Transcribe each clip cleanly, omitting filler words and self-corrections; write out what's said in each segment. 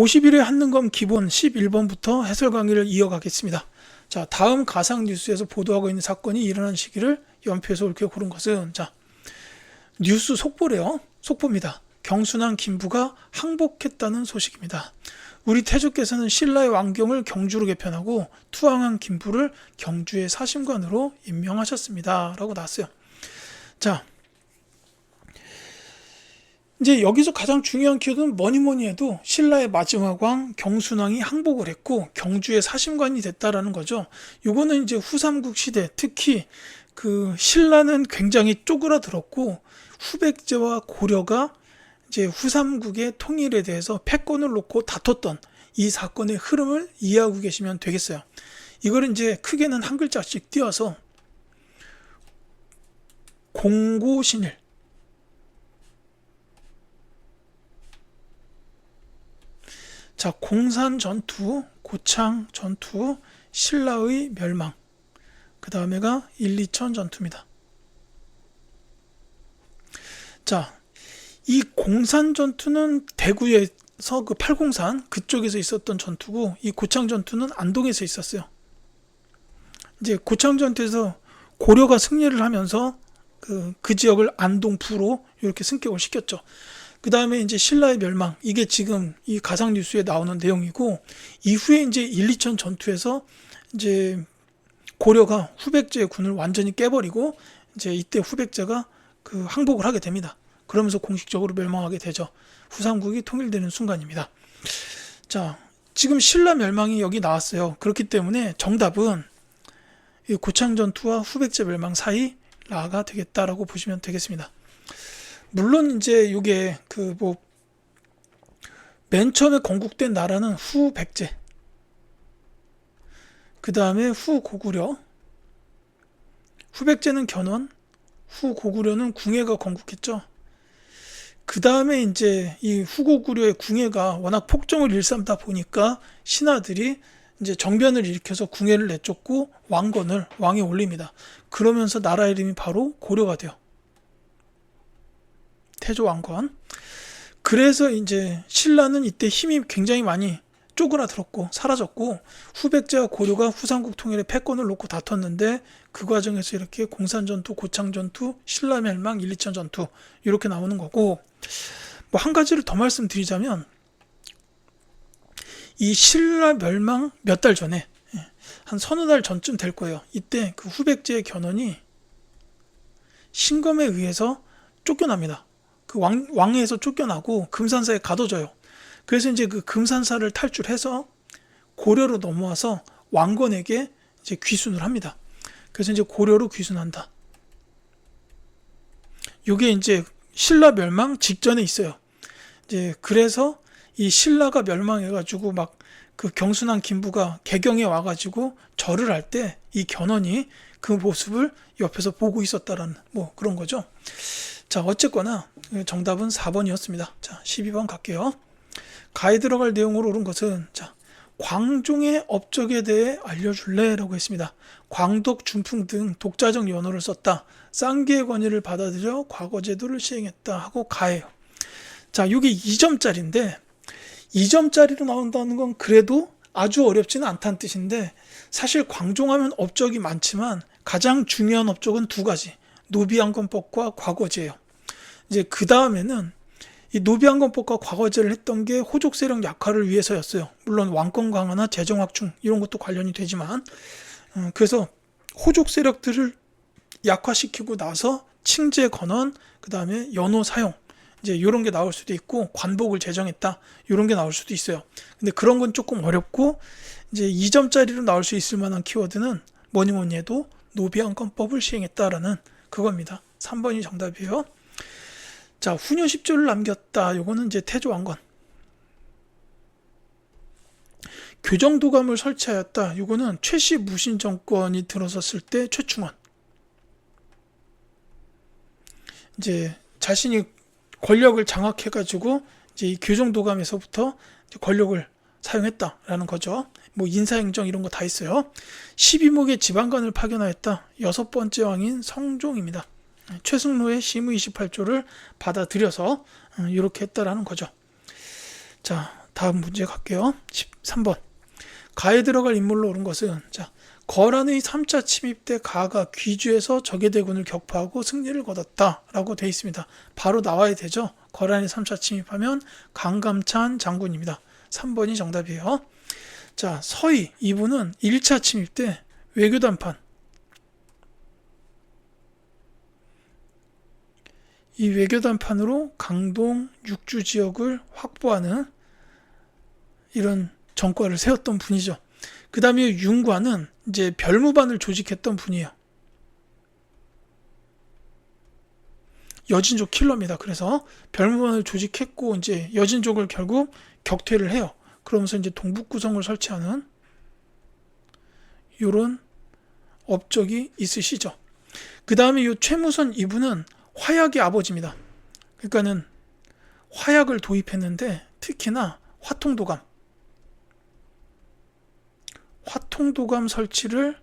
50일의 한능검 기본 11번부터 해설 강의를 이어가겠습니다. 자, 다음 가상 뉴스에서 보도하고 있는 사건이 일어난 시기를 연표해서 옳게 고른 것은, 자, 뉴스 속보래요. 속보입니다. 경순한 김부가 항복했다는 소식입니다. 우리 태조께서는 신라의 왕경을 경주로 개편하고 투항한 김부를 경주의 사심관으로 임명하셨습니다. 라고 나왔어요. 자, 이제 여기서 가장 중요한 키워드는 뭐니 해도 신라의 마지막 왕 경순왕이 항복을 했고 경주의 사심관이 됐다라는 거죠. 요거는 이제 후삼국 시대, 특히 그 신라는 굉장히 쪼그라들었고 후백제와 고려가 이제 후삼국의 통일에 대해서 패권을 놓고 다퉜던 이 사건의 흐름을 이해하고 계시면 되겠어요. 이걸 이제 크게는 한 글자씩 띄어서 공고신일, 자, 공산 전투, 고창 전투, 신라의 멸망, 그 다음에가 1, 2천 전투입니다. 자, 이 공산 전투는 대구에서 그 팔공산 그쪽에서 있었던 전투고, 이 고창 전투는 안동에서 있었어요. 이제 고창 전투에서 고려가 승리를 하면서 그 지역을 안동부로 이렇게 승격을 시켰죠. 그 다음에 이제 신라의 멸망, 이게 지금 이 가상 뉴스에 나오는 내용이고, 이후에 이제 1, 2천 전투에서 이제 고려가 후백제의 군을 완전히 깨버리고, 이제 이때 후백제가 그 항복을 하게 됩니다. 그러면서 공식적으로 멸망하게 되죠. 후삼국이 통일되는 순간입니다. 자, 지금 신라 멸망이 여기 나왔어요. 그렇기 때문에 정답은 이 고창 전투와 후백제 멸망 사이 라가 되겠다라고 보시면 되겠습니다. 물론 이제 이게 맨 처음에 건국된 나라는 후백제, 그 다음에 후고구려, 후백제는 견훤, 후고구려는 궁예가 건국했죠. 그 다음에 이제 이 후고구려의 궁예가 워낙 폭정을 일삼다 보니까 신하들이 이제 정변을 일으켜서 궁예를 내쫓고 왕건을 왕에 올립니다. 그러면서 나라 이름이 바로 고려가 돼요. 태조 왕건. 그래서 이제 신라는 이때 힘이 굉장히 많이 쪼그라들었고 사라졌고, 후백제와 고려가 후삼국 통일에 패권을 놓고 다퉜는데, 그 과정에서 이렇게 공산전투, 고창전투, 신라 멸망, 1, 2천 전투 이렇게 나오는 거고, 뭐 한 가지를 더 말씀드리자면, 이 신라 멸망 몇 달 전에, 한 서너 달 전쯤 될 거예요. 이때 그 후백제의 견훤이 신검에 의해서 쫓겨납니다. 그 왕에서 쫓겨나고 금산사에 가둬져요. 그래서 이제 그 금산사를 탈출해서 고려로 넘어와서 왕건에게 이제 귀순을 합니다. 그래서 이제 고려로 귀순한다. 이게 이제 신라 멸망 직전에 있어요. 이제 그래서 이 신라가 멸망해가지고 막 그 경순한 김부가 개경에 와가지고 절을 할 때 이 견훤이 그 모습을 옆에서 보고 있었다라는 뭐 그런 거죠. 자, 어쨌거나 정답은 4번이었습니다. 자, 12번 갈게요. 가에 들어갈 내용으로 옳은 것은, 자, 광종의 업적에 대해 알려줄래? 라고 했습니다. 광덕, 준풍 등 독자적 연호를 썼다. 쌍계의 권위를 받아들여 과거 제도를 시행했다 하고 가예요. 자, 이게 2점짜리인데 2점짜리로 나온다는 건 그래도 아주 어렵지는 않다는 뜻인데, 사실 광종하면 업적이 많지만 가장 중요한 업적은 두 가지, 노비항건법과 과거제예요. 이제 그 다음에는 이 노비항건법과 과거제를 했던 게 호족 세력 약화를 위해서였어요. 물론 왕권 강화나 재정 확충 이런 것도 관련이 되지만, 그래서 호족 세력들을 약화시키고 나서 칭제 건헌, 그 다음에 연호 사용, 이제 이런 게 나올 수도 있고, 관복을 제정했다 이런 게 나올 수도 있어요. 근데 그런 건 조금 어렵고, 이제 2점짜리로 나올 수 있을 만한 키워드는 뭐니 해도 노비항건법을 시행했다라는 그겁니다. 3번이 정답이에요. 자, 후녀 10조를 남겼다. 요거는 이제 태조 왕건. 교정도감을 설치하였다. 요거는 최씨 무신 정권이 들어섰을 때 최충원. 이제 자신이 권력을 장악해가지고 이제 이 교정도감에서부터 권력을 사용했다라는 거죠. 뭐 인사행정 이런 거 다 있어요. 12목의 지방관을 파견하였다. 6번째 왕인 성종입니다. 최승로의 심의 28조를 받아들여서 이렇게 했다라는 거죠. 자, 다음 문제 갈게요. 13번. 가에 들어갈 인물로 옳은 것은, 자, 거란의 3차 침입 때 가가 귀주에서 적의 대군을 격파하고 승리를 거뒀다 라고 되어 있습니다. 바로 나와야 되죠. 거란이 3차 침입하면 강감찬 장군입니다. 3번이 정답이에요. 자, 서희 이분은 1차 침입 때 외교단판, 이 외교단판으로 강동 육주 지역을 확보하는 이런 전과를 세웠던 분이죠. 그 다음에 윤과는 이제 별무반을 조직했던 분이에요. 여진족 킬러입니다. 그래서 별무반을 조직했고 이제 여진족을 결국 격퇴를 해요. 그러면서 이제 동북구성을 설치하는 이런 업적이 있으시죠. 그 다음에 이 최무선 이분은 화약의 아버지입니다. 그러니까는 화약을 도입했는데 특히나 화통도감 설치를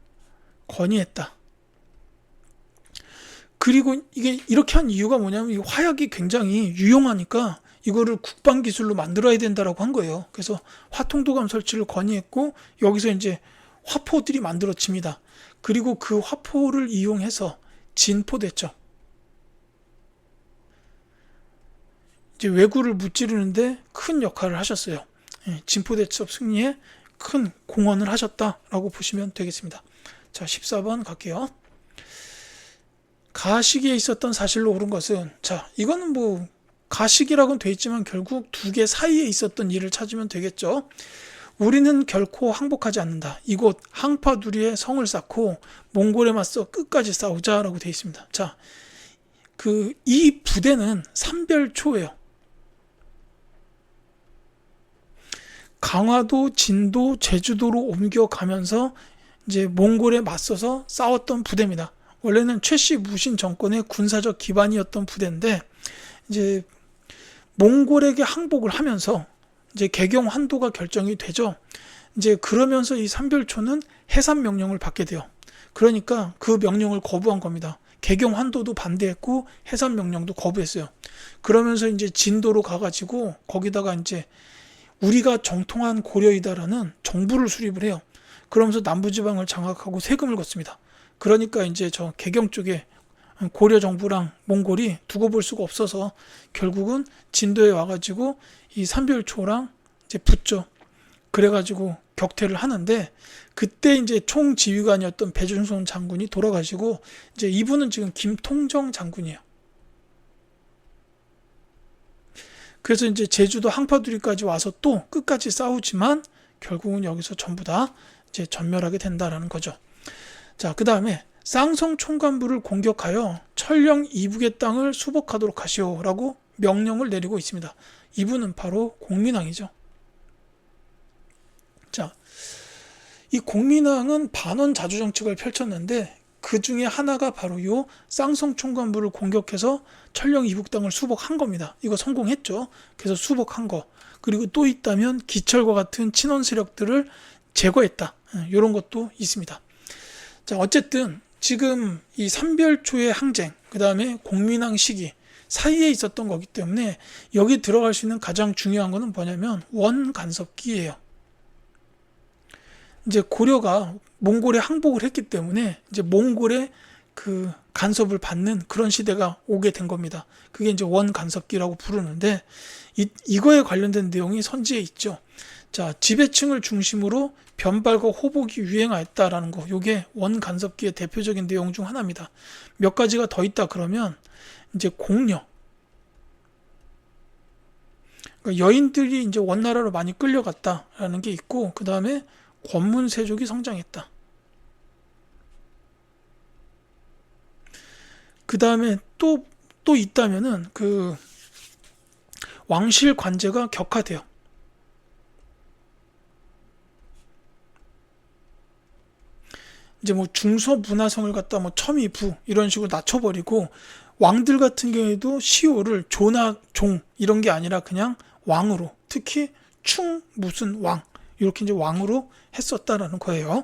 건의했다. 그리고 이게 이렇게 한 이유가 뭐냐면 이 화약이 굉장히 유용하니까 이거를 국방 기술로 만들어야 된다라고 한 거예요. 그래서 화통도감 설치를 건의했고 여기서 이제 화포들이 만들어집니다. 그리고 그 화포를 이용해서 진포됐죠. 이제 왜구를 무찌르는데 큰 역할을 하셨어요. 진포대첩 승리에 큰 공헌을 하셨다라고 보시면 되겠습니다. 자, 14번 갈게요. 가시기에 있었던 사실로 옳은 것은, 자, 이거는 뭐 가시기라고는 돼 있지만 결국 두 개 사이에 있었던 일을 찾으면 되겠죠. 우리는 결코 항복하지 않는다. 이곳 항파두리에 성을 쌓고 몽골에 맞서 끝까지 싸우자라고 돼 있습니다. 자, 이 부대는 삼별초예요. 강화도, 진도, 제주도로 옮겨가면서 이제 몽골에 맞서서 싸웠던 부대입니다. 원래는 최씨 무신 정권의 군사적 기반이었던 부대인데 이제 몽골에게 항복을 하면서 이제 개경 환도가 결정이 되죠. 이제 그러면서 이 삼별초는 해산 명령을 받게 돼요. 그러니까 그 명령을 거부한 겁니다. 개경 환도도 반대했고 해산 명령도 거부했어요. 그러면서 이제 진도로 가가지고 거기다가 이제 우리가 정통한 고려이다라는 정부를 수립을 해요. 그러면서 남부지방을 장악하고 세금을 걷습니다. 그러니까 이제 저 개경 쪽에 고려 정부랑 몽골이 두고 볼 수가 없어서 결국은 진도에 와가지고 이 삼별초랑 이제 붙죠. 그래가지고 격퇴를 하는데 그때 이제 총지휘관이었던 배준손 장군이 돌아가시고 이제 이분은 지금 김통정 장군이에요. 그래서 이제 제주도 항파두리까지 와서 또 끝까지 싸우지만 결국은 여기서 전부 다 이제 전멸하게 된다라는 거죠. 자, 그 다음에 쌍성 총관부를 공격하여 철령 이북의 땅을 수복하도록 하시오라고 명령을 내리고 있습니다. 이분은 바로 공민왕이죠. 자, 이 공민왕은 반원 자주 정책을 펼쳤는데 그 중에 하나가 바로 요 쌍성 총관부를 공격해서 철령 이북 땅을 수복한 겁니다. 이거 성공했죠. 그래서 수복한 거. 그리고 또 있다면 기철과 같은 친원 세력들을 제거했다. 이런 것도 있습니다. 자, 어쨌든 지금 이 삼별초의 항쟁, 그 다음에 공민왕 시기 사이에 있었던 거기 때문에 여기 들어갈 수 있는 가장 중요한 거는 뭐냐면 원간섭기예요. 이제 고려가 몽골에 항복을 했기 때문에 이제 몽골의 그 간섭을 받는 그런 시대가 오게 된 겁니다. 그게 이제 원간섭기라고 부르는데 이거에 관련된 내용이 선지에 있죠. 자, 지배층을 중심으로 변발과 호복이 유행하였다라는 거. 이게 원간섭기의 대표적인 내용 중 하나입니다. 몇 가지가 더 있다 그러면 이제 공려. 그러니까 여인들이 이제 원나라로 많이 끌려갔다라는 게 있고 그 다음에 권문세족이 성장했다. 그 다음에 또 있다면은 그 왕실 관제가 격화돼요. 이제 뭐 중서문화성을 갖다 뭐 첨의부 이런 식으로 낮춰버리고 왕들 같은 경우에도 시호를 조나 종 이런 게 아니라 그냥 왕으로 특히 충 무슨 왕 이렇게 이제 왕으로 했었다라는 거예요.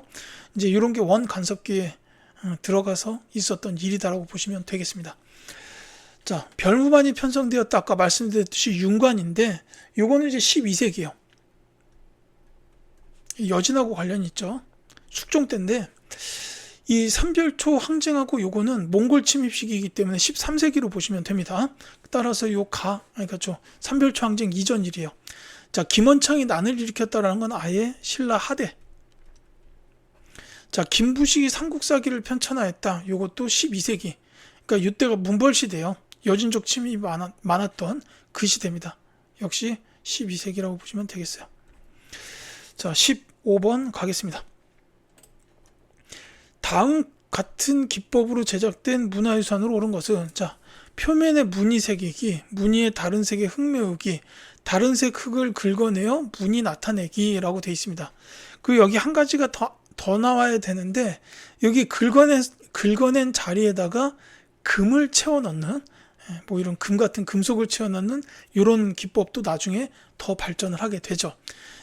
이제 이런 게 원간섭기에 들어가서 있었던 일이다라고 보시면 되겠습니다. 자, 별무반이 편성되었다 아까 말씀드렸듯이 윤관인데 요거는 이제 12세기예요. 여진하고 관련이 있죠. 숙종 때인데 이 삼별초 항쟁하고 요거는 몽골 침입 시기이기 때문에 13세기로 보시면 됩니다. 따라서 그러니까 삼별초 항쟁 이전 일이에요. 자, 김원창이 난을 일으켰다라는 건 아예 신라 하대. 자, 김부식이 삼국사기를 편찬하였다. 요것도 12세기. 그러니까 이때가 문벌시대예요. 여진족 침입이 많았던 그 시대입니다. 역시 12세기라고 보시면 되겠어요. 자, 15번 가겠습니다. 다음 같은 기법으로 제작된 문화유산으로 옳은 것은, 자, 표면에 무늬 새기기, 무늬에 다른 색의 흙 메우기, 다른 색 흙을 긁어내어 무늬 나타내기라고 되어 있습니다. 그 여기 한 가지가 더 나와야 되는데, 여기 긁어낸 자리에다가 금을 채워 넣는, 뭐 이런 금 같은 금속을 채워 넣는 이런 기법도 나중에 더 발전을 하게 되죠.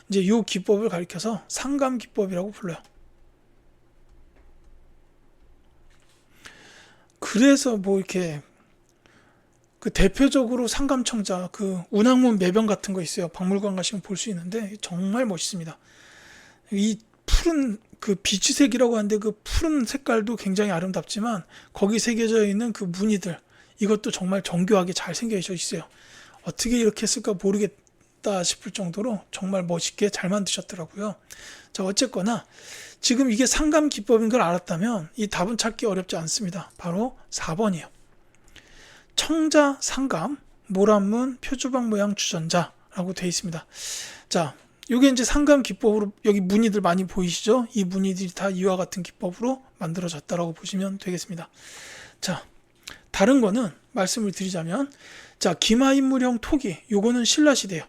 이제 이 기법을 가리켜서 상감 기법이라고 불러요. 그래서 뭐 이렇게 그 대표적으로 상감청자 그 운항문 매병 같은 거 있어요. 박물관 가시면 볼 수 있는데 정말 멋있습니다. 이 푸른 그 비추색이라고 하는데 그 푸른 색깔도 굉장히 아름답지만 거기 새겨져 있는 그 무늬들, 이것도 정말 정교하게 잘 생겨져 있어요. 어떻게 이렇게 했을까 모르겠다 싶을 정도로 정말 멋있게 잘 만드셨더라고요. 자, 어쨌거나 지금 이게 상감 기법인 걸 알았다면 이 답은 찾기 어렵지 않습니다. 바로 4번이에요. 청자, 상감, 모란문, 표주방 모양 주전자라고 되어 있습니다. 자, 이게 이제 상감 기법으로 여기 무늬들 많이 보이시죠? 이 무늬들이 다 이와 같은 기법으로 만들어졌다라고 보시면 되겠습니다. 자, 다른 거는 말씀을 드리자면, 자, 기마인물형 토기, 요거는 신라시대예요.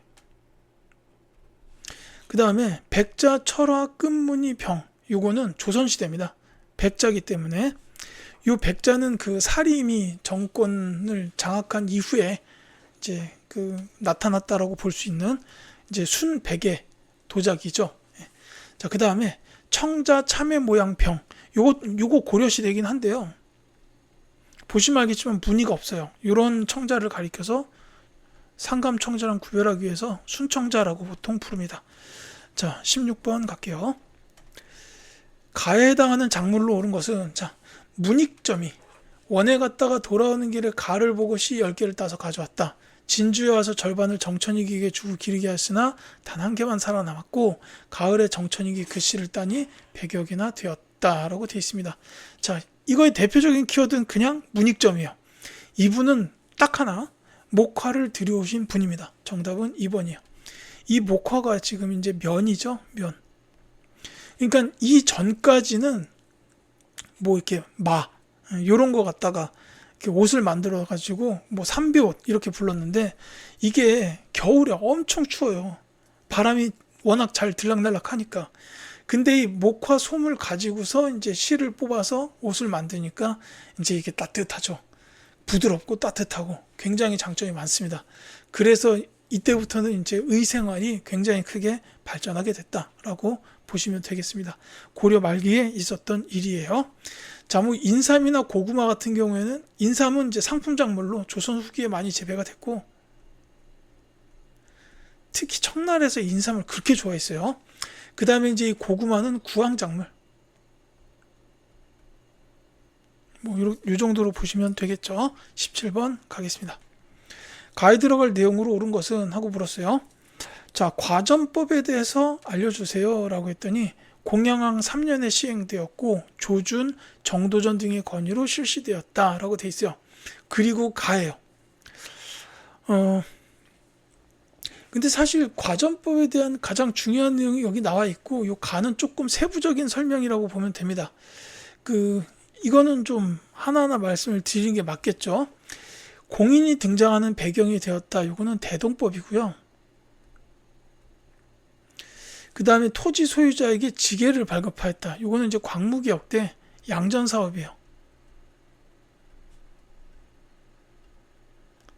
그 다음에 백자, 철화, 끝무늬, 병, 요거는 조선시대입니다. 백자기 때문에 요 백자는 그 사림이 정권을 장악한 이후에 이제 그 나타났다라고 볼 수 있는 이제 순백의 도자기죠. 자, 그 다음에 청자, 참외 모양 병, 요거 고려시대이긴 한데요. 보시면 알겠지만 무늬가 없어요. 이런 청자를 가리켜서 상감 청자랑 구별하기 위해서 순청자라고 보통 부릅니다. 자, 16번 갈게요. 가해에 해당하는 작물로 옳은 것은, 자, 문익점이 원에 갔다가 돌아오는 길에 가를 보고 씨 10개를 따서 가져왔다. 진주에 와서 절반을 정천이기에게 주고 기르게 하였으나 단 한 개만 살아남았고 가을에 정천이기 그 씨를 따니 100여 개나 되었다라고 되어 있습니다. 자, 이거의 대표적인 키워드는 그냥 문익점이에요. 이분은 딱 하나 목화를 들여오신 분입니다. 정답은 2번이에요. 이 목화가 지금 이제 면이죠. 면. 그러니까 이 전까지는 뭐 이렇게 요런 거 갖다가 이렇게 옷을 만들어 가지고 뭐 삼비옷 이렇게 불렀는데, 이게 겨울에 엄청 추워요. 바람이 워낙 잘 들락날락 하니까. 근데 이 목화 솜을 가지고서 이제 실을 뽑아서 옷을 만드니까 이제 이게 따뜻하죠. 부드럽고 따뜻하고 굉장히 장점이 많습니다. 그래서 이때부터는 이제 의생활이 굉장히 크게 발전하게 됐다라고 보시면 되겠습니다. 고려 말기에 있었던 일이에요. 자, 뭐 인삼이나 고구마 같은 경우에는, 인삼은 이제 상품 작물로 조선 후기에 많이 재배가 됐고, 특히 청나라에서 인삼을 그렇게 좋아했어요. 그 다음에 이제 이 고구마는 구황 작물. 뭐 요 정도로 보시면 되겠죠. 17번 가겠습니다. 가에 들어갈 내용으로 옳은 것은 하고 물었어요. 자, 과전법에 대해서 알려주세요 라고 했더니 공양왕 3년에 시행되었고 조준, 정도전 등의 건의로 실시되었다 라고 돼 있어요. 그리고 가예요. 근데 사실 과전법에 대한 가장 중요한 내용이 여기 나와 있고, 요 가는 조금 세부적인 설명이라고 보면 됩니다. 이거는 좀 하나하나 말씀을 드리는 게 맞겠죠. 공인이 등장하는 배경이 되었다. 이거는 대동법이고요. 그 다음에 토지 소유자에게 지계를 발급하였다. 이거는 이제 광무개혁 때 양전사업이에요.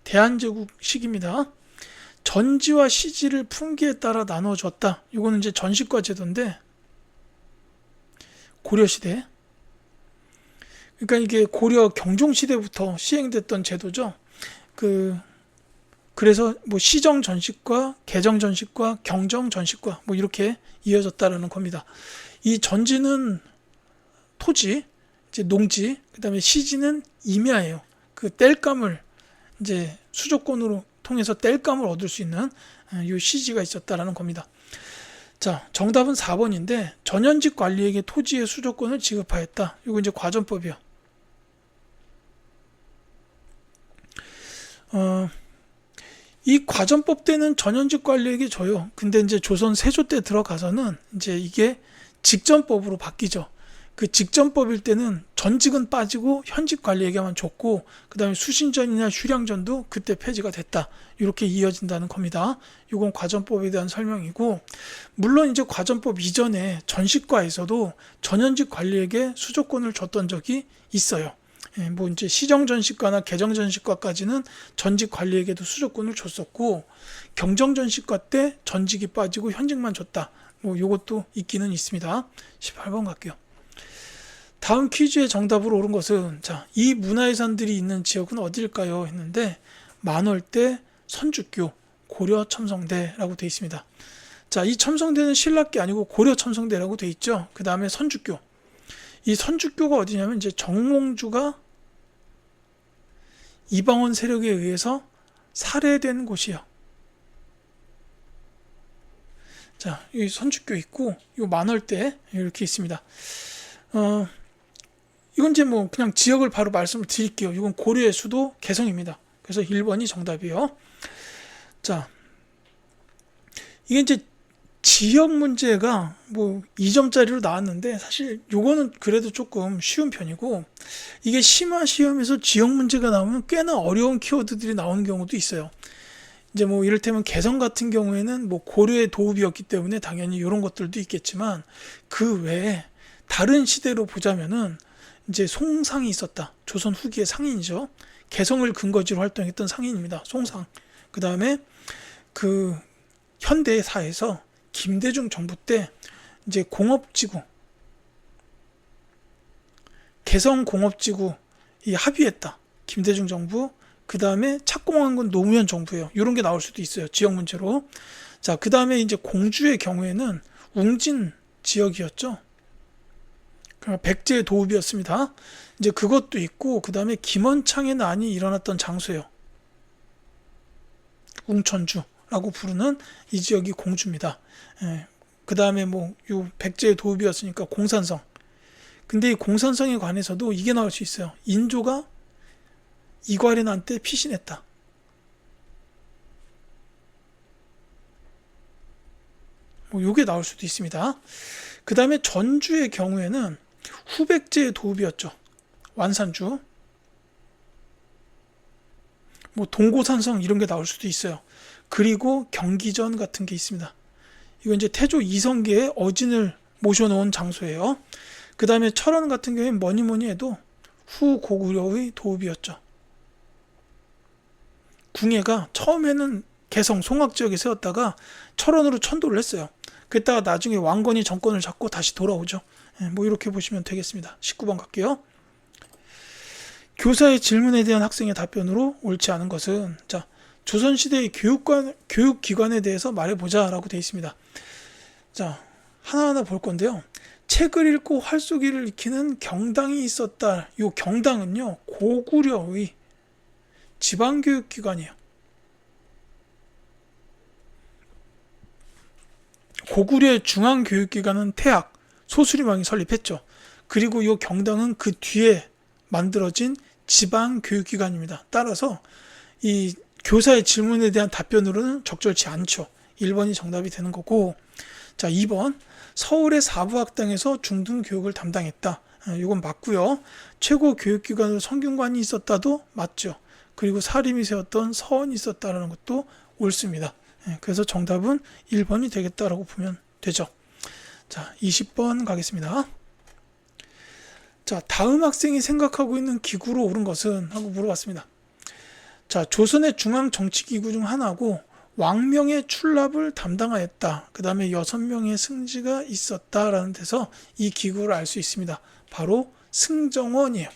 대한제국 시기입니다. 전지와 시지를 품기에 따라 나눠줬다. 이거는 이제 전시과 제도인데 고려시대. 그러니까 이게 고려 경종시대부터 시행됐던 제도죠. 그래서 뭐 시정 전식과 개정 전식과 경정 전식과 뭐 이렇게 이어졌다라는 겁니다. 이 전지는 토지, 이제 농지, 그다음에 시지는 임야예요. 그 땔감을 이제 수조권으로 통해서 땔감을 얻을 수 있는 이 시지가 있었다라는 겁니다. 자, 정답은 4번인데 전현직 관리에게 토지의 수조권을 지급하였다. 이거 이제 과전법이요. 이 과전법 때는 전현직 관리에게 줘요. 근데 이제 조선 세조 때 들어가서는 이제 이게 직전법으로 바뀌죠. 그 직전법일 때는 전직은 빠지고 현직 관리에게만 줬고, 그 다음에 수신전이나 휴량전도 그때 폐지가 됐다. 이렇게 이어진다는 겁니다. 이건 과전법에 대한 설명이고, 물론 이제 과전법 이전에 전식과에서도 전현직 관리에게 수조권을 줬던 적이 있어요. 뭐 이제 시정전식과나 개정전식과까지는 전직 관리에게도 수조권을 줬었고, 경정전식과 때 전직이 빠지고 현직만 줬다. 뭐 요것도 있기는 있습니다. 18번 갈게요. 다음 퀴즈의 정답으로 옳은 것은, 자, 이 문화유산들이 있는 지역은 어디일까요? 했는데 만월대, 선주교, 고려 첨성대라고 되어 있습니다. 자, 이 첨성대는 신라께 아니고 고려 첨성대라고 되어 있죠. 그 다음에 선주교. 이 선주교가 어디냐면 이제 정몽주가 이방원 세력에 의해서 살해된 곳이요. 자, 이 선주교 있고, 이 만월대 이렇게 있습니다. 이건 이제 뭐 그냥 지역을 바로 말씀을 드릴게요. 이건 고려의 수도 개성입니다. 그래서 1번이 정답이요. 자, 이게 이제 지역 문제가 뭐 2점짜리로 나왔는데, 사실 요거는 그래도 조금 쉬운 편이고, 이게 심화 시험에서 지역 문제가 나오면 꽤나 어려운 키워드들이 나오는 경우도 있어요. 이제 뭐 이를테면 개성 같은 경우에는 뭐 고려의 도읍이었기 때문에 당연히 이런 것들도 있겠지만, 그 외에 다른 시대로 보자면은 이제 송상이 있었다. 조선 후기의 상인이죠. 개성을 근거지로 활동했던 상인입니다. 송상. 그 다음에 그 현대사에서 김대중 정부 때 이제 공업지구, 개성공업지구 이 합의했다. 김대중 정부. 그 다음에 착공한 건 노무현 정부예요. 이런 게 나올 수도 있어요. 지역 문제로. 자, 그 다음에 이제 공주의 경우에는 웅진 지역이었죠. 백제의 도읍이었습니다. 이제 그것도 있고, 그 다음에 김원창의 난이 일어났던 장소예요. 웅천주라고 부르는 이 지역이 공주입니다. 그 다음에 뭐 요 백제의 도읍이었으니까 공산성. 근데 이 공산성에 관해서도 이게 나올 수 있어요. 인조가 이괄의 난 때 피신했다. 뭐 요게 나올 수도 있습니다. 그 다음에 전주의 경우에는 후백제의 도읍이었죠. 완산주. 뭐 동고산성 이런 게 나올 수도 있어요. 그리고 경기전 같은 게 있습니다. 이건 이제 태조 이성계의 어진을 모셔놓은 장소예요. 그 다음에 철원 같은 경우에 뭐니 해도 후고구려의 도읍이었죠. 궁예가 처음에는 개성 송악 지역에 세웠다가 철원으로 천도를 했어요. 그랬다가 나중에 왕건이 정권을 잡고 다시 돌아오죠. 뭐 이렇게 보시면 되겠습니다. 19번 갈게요. 교사의 질문에 대한 학생의 답변으로 옳지 않은 것은, 자, 조선시대의 교육기관에 대해서 말해보자 라고 되어 있습니다. 자, 하나하나 볼 건데요. 책을 읽고 활쏘기를 익히는 경당이 있었다. 이 경당은요, 고구려의 지방교육기관이에요. 고구려의 중앙교육기관은 태학, 소수림왕이 설립했죠. 그리고 이 경당은 그 뒤에 만들어진 지방교육기관입니다. 따라서 이 교사의 질문에 대한 답변으로는 적절치 않죠. 1번이 정답이 되는 거고, 자, 2번 서울의 사부학당에서 중등교육을 담당했다. 이건 맞고요. 최고 교육기관으로 성균관이 있었다도 맞죠. 그리고 사림이 세웠던 서원이 있었다는 것도 옳습니다. 그래서 정답은 1번이 되겠다라고 보면 되죠. 자, 20번 가겠습니다. 자, 다음 학생이 생각하고 있는 기구로 옳은 것은? 하고 물어봤습니다. 자, 조선의 중앙정치기구 중 하나고 왕명의 출납을 담당하였다. 그 다음에 6명의 승지가 있었다라는 데서 이 기구를 알 수 있습니다. 바로 승정원이에요.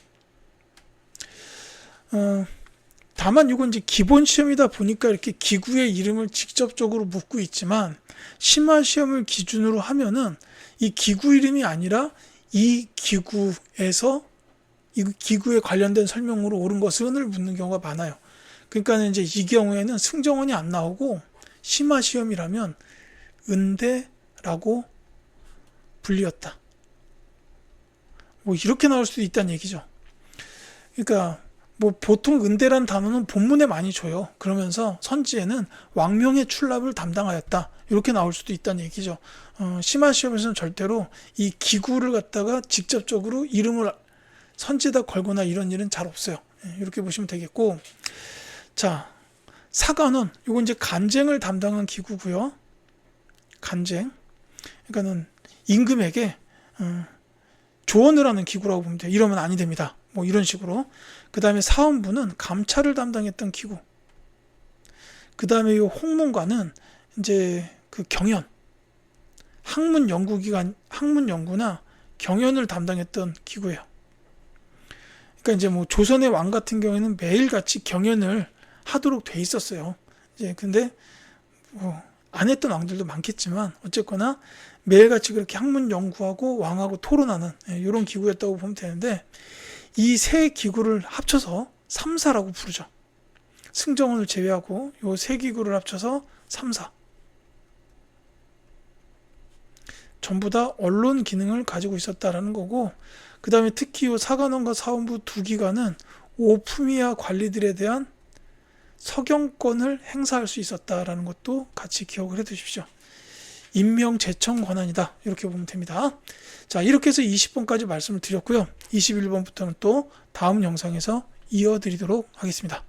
다만 이건 이제 기본 시험이다 보니까 이렇게 기구의 이름을 직접적으로 묻고 있지만, 심화 시험을 기준으로 하면은 이 기구 이름이 아니라 이 기구에서 이 기구에 관련된 설명으로 옳은 것을 묻는 경우가 많아요. 그러니까 이제 이 경우에는 승정원이 안 나오고 심화 시험이라면 은대라고 불리었다. 뭐 이렇게 나올 수도 있다는 얘기죠. 그러니까 뭐 보통 은대란 단어는 본문에 많이 줘요. 그러면서 선지에는 왕명의 출납을 담당하였다, 이렇게 나올 수도 있다는 얘기죠. 심화 시험에서는 절대로 이 기구를 갖다가 직접적으로 이름을 선지에다 걸거나 이런 일은 잘 없어요. 이렇게 보시면 되겠고, 자, 사관원, 이건 이제 간쟁을 담당한 기구고요. 간쟁, 그러니까는 임금에게 조언을 하는 기구라고 보면 돼요. 이러면 아니 됩니다, 뭐 이런 식으로. 그 다음에 사헌부는 감찰을 담당했던 기구. 그 다음에 이 홍문관은 이제 그 경연, 학문 연구기관, 학문 연구나 경연을 담당했던 기구예요. 그러니까 이제 뭐 조선의 왕 같은 경우에는 매일같이 경연을 하도록 돼 있었어요. 이제 근데 뭐 안 했던 왕들도 많겠지만 어쨌거나 매일같이 그렇게 학문 연구하고 왕하고 토론하는 이런 기구였다고 보면 되는데, 이 세 기구를 합쳐서 3사라고 부르죠. 승정원을 제외하고 이 세 기구를 합쳐서 3사. 전부 다 언론 기능을 가지고 있었다라는 거고, 그 다음에 특히 이 사관원과 사헌부 두 기관은 오품위와 관리들에 대한 서경권을 행사할 수 있었다라는 것도 같이 기억을 해 두십시오. 임명 제청 권한이다, 이렇게 보면 됩니다. 자, 이렇게 해서 20번까지 말씀을 드렸고요. 21번부터는 또 다음 영상에서 이어드리도록 하겠습니다.